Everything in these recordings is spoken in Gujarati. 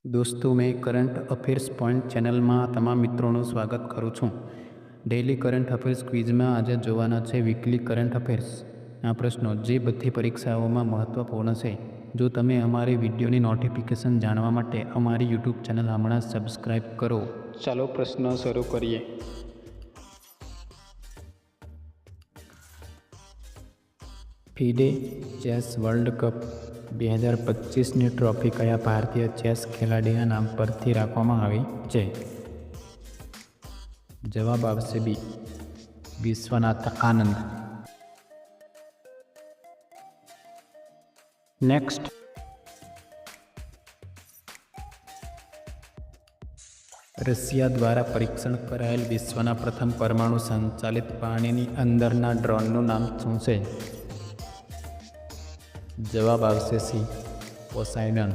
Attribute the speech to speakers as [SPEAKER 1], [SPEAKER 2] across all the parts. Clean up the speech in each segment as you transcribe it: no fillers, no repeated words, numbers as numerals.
[SPEAKER 1] દોસ્તો, મેં કરંટ અફેર્સ પોઈન્ટ ચેનલમાં તમામ મિત્રોનું સ્વાગત કરું છું. ડેઇલી કરંટ અફેર્સ ક્વિઝમાં આજે જોવાના છે વીકલી કરંટ અફેર્સના પ્રશ્નો, જે બધી પરીક્ષાઓમાં મહત્વપૂર્ણ છે. જો તમે અમારી વિડીયોની નોટિફિકેશન જાણવા માટે અમારી યુટ્યુબ ચેનલ હમણાં સબસ્ક્રાઇબ કરો. ચાલો પ્રશ્ન શરૂ કરીએ. ફિડે ચેસ વર્લ્ડ કપ 2025ની ટ્રોફી કયા ભારતીય ચેસ ખેલાડીના નામ પરથી રાખવામાં આવી છે? જવાબ આવશે બી. વિશ્વનાથ આનંદ. નેક્સ્ટ. રશિયા દ્વારા પરીક્ષણ કરાયેલ વિશ્વના પ્રથમ પરમાણુ સંચાલિત પાણીની અંદરના ડ્રોનનું નામ શું છે? જવાબ આવશે સી. પોસાઇડન.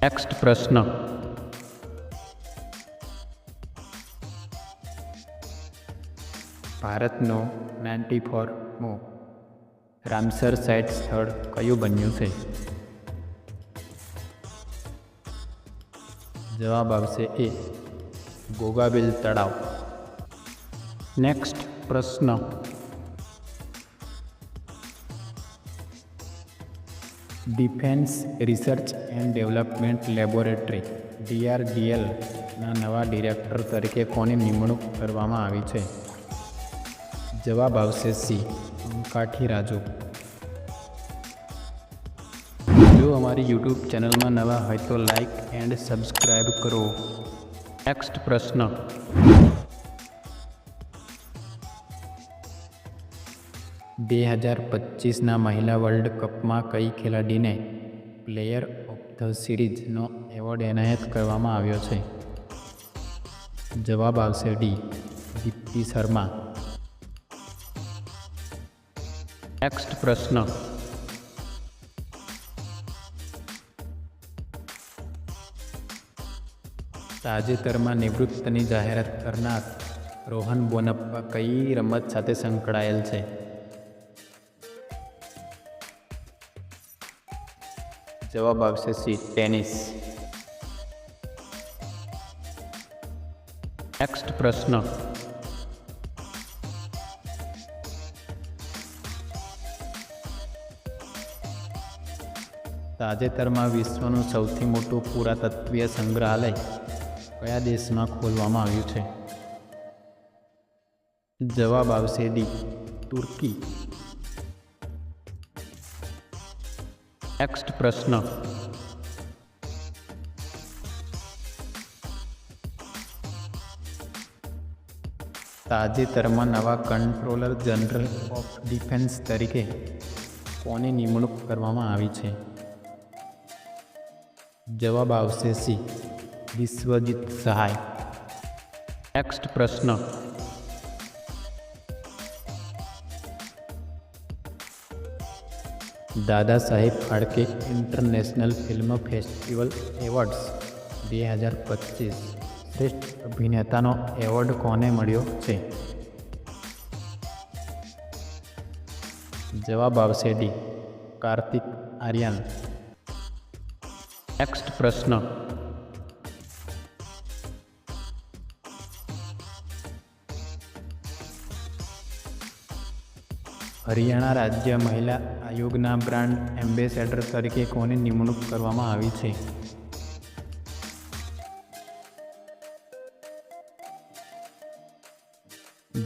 [SPEAKER 1] નેક્સ્ટ પ્રશ્ન. ભારતનો 94મો રામસર સાઇટ સ્થળ કયું બન્યું છે? જવાબ આવશે એ. ગોગાબેલ તળાવ. નેક્સ્ટ પ્રશ્ન. Defence research and development laboratory DRDLના નવા ડિરેક્ટર તરીકે કોની નિમણૂક કરવામાં આવી છે? જવાબ આવશે સી. કાઠી રાજુ. જો અમારી યુટ્યુબ ચેનલમાં નવા હોય તો લાઇક એન્ડ સબસ્ક્રાઇબ કરો. નેક્સ્ટ પ્રશ્ન. 2025ના મહિલા વર્લ્ડ કપમાં કઈ ખેલાડીને પ્લેયર ઓફ ધ સિરીઝનો એવોર્ડ એનાયત કરવામાં આવ્યો છે? જવાબ આવશે ડી. દીપ્તિ શર્મા. નેક્સ્ટ પ્રશ્ન. તાજેતરમાં નિવૃત્તિની જાહેરાત કરનાર રોહન બોપન્ના કઈ રમત સાથે સંકળાયેલ છે? જવાબ આવશે સી. ટેનિસ. નેક્સ્ટ પ્રશ્ન. તાજેતરમાં વિશ્વનું સૌથી મોટું પુરાતત્વીય સંગ્રહાલય કયા દેશમાં ખોલવામાં આવ્યું છે? જવાબ આવશે ડી. તુર્કી. નેક્સ્ટ પ્રશ્ન. તાજેતરમાં નવા કંટ્રોલર જનરલ ઓફ ડિફેન્સ તરીકે કોની નિમણૂક કરવામાં આવી છે? જવાબ આવશે સી. વિશ્વજીત સહાય. નેક્સ્ટ પ્રશ્ન. Dada Saheb Phalke international film festival awards 2025 શ્રેષ્ઠ અભિનેતાનો એવોર્ડ કોને મળ્યો છે? જવાબ આવશે ડી. કાર્તિક આર્યન. નેક્સ્ટ પ્રશ્ન. હરિયાણા રાજ્ય મહિલા આયોગના બ્રાન્ડ એમ્બેસેડર તરીકે કોની નિમણૂક કરવામાં આવી છે?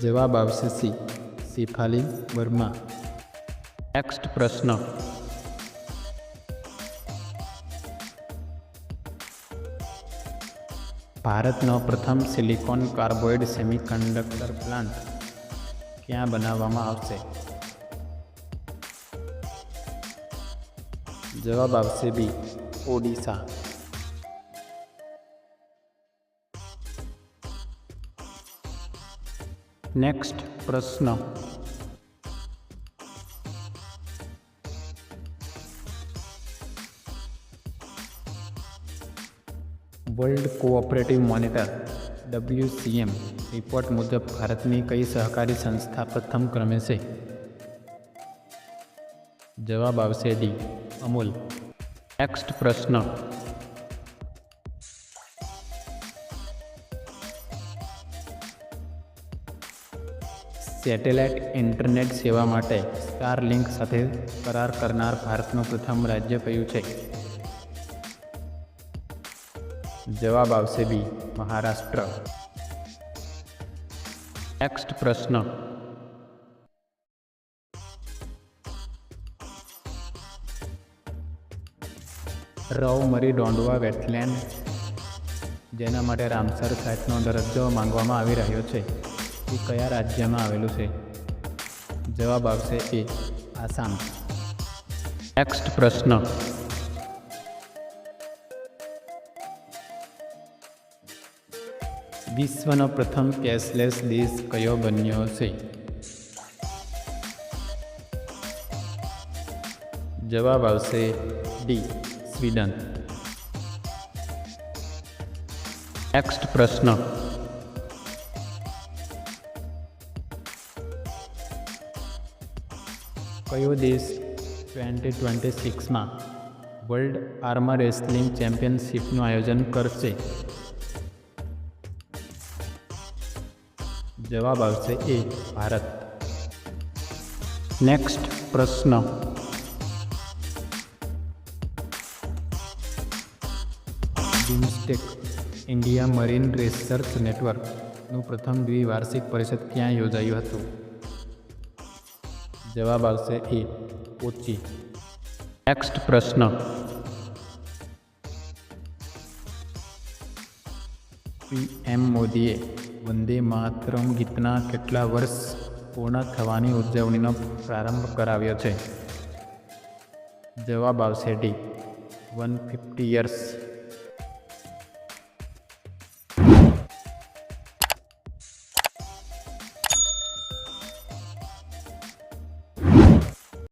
[SPEAKER 1] જવાબ આવશે સી. શેફાલી વર્મા. નેક્સ્ટ પ્રશ્ન. ભારતનો પ્રથમ સિલિકોન કાર્બાઇડ સેમિકન્ડક્ટર પ્લાન્ટ ક્યાં બનાવવામાં આવશે? જવાબ આવશે બી. ઓડિશા. નેક્સ્ટ પ્રશ્ન. World cooperative monitor WCM report મુજબ ભારતની કઈ સહકારી સંસ્થા પ્રથમ ક્રમે છે? જવાબ આવશે ડી. અમૂલ. નેક્સ્ટ પ્રશ્ન. સેટેલાઇટ ઇન્ટરનેટ સેવા માટે સ્ટારલિંક સાથે કરાર કરનાર ભારતનું પ્રથમ રાજ્ય કયું છે? જવાબ આવશે બી, મહારાષ્ટ્ર. નેક્સ્ટ પ્રશ્ન. રવ-મરી ડોંડવા વેટલેન્ડ, જેના માટે રામસર સાઇટનો દરજ્જો માંગવામાં આવી રહ્યો છે, એ કયા રાજ્યમાં આવેલું છે? જવાબ આવશે એ, આસામ. નેક્સ્ટ પ્રશ્ન. વિશ્વનો પ્રથમ કેશલેસ દેશ કયો બન્યો છે? જવાબ આવશે ડી, સ્વીડન. નેક્સ્ટ પ્રશ્ન. કયો દેશ 2026માં વર્લ્ડ આર્મર રેસલિંગ ચેમ્પિયનશિપનું આયોજન કરશે? જવાબ આવશે એ, ભારત. નેક્સ્ટ પ્રશ્ન. બિમસ્ટેક ઇન્ડિયા મરીન રિસર્ચ નેટવર્કનું પ્રથમ દ્વિવાર્ષિક પરિષદ ક્યાં યોજાયું હતું? જવાબ આવશે એ, કોચી. નેક્સ્ટ પ્રશ્ન. પીએમ મોદીએ વંદે માતરમ ગીતના કેટલા વર્ષ પૂર્ણ થવાની ઉજવણીનો પ્રારંભ કરાવ્યો છે? જવાબ આવશે ડી, 150 યર્સ.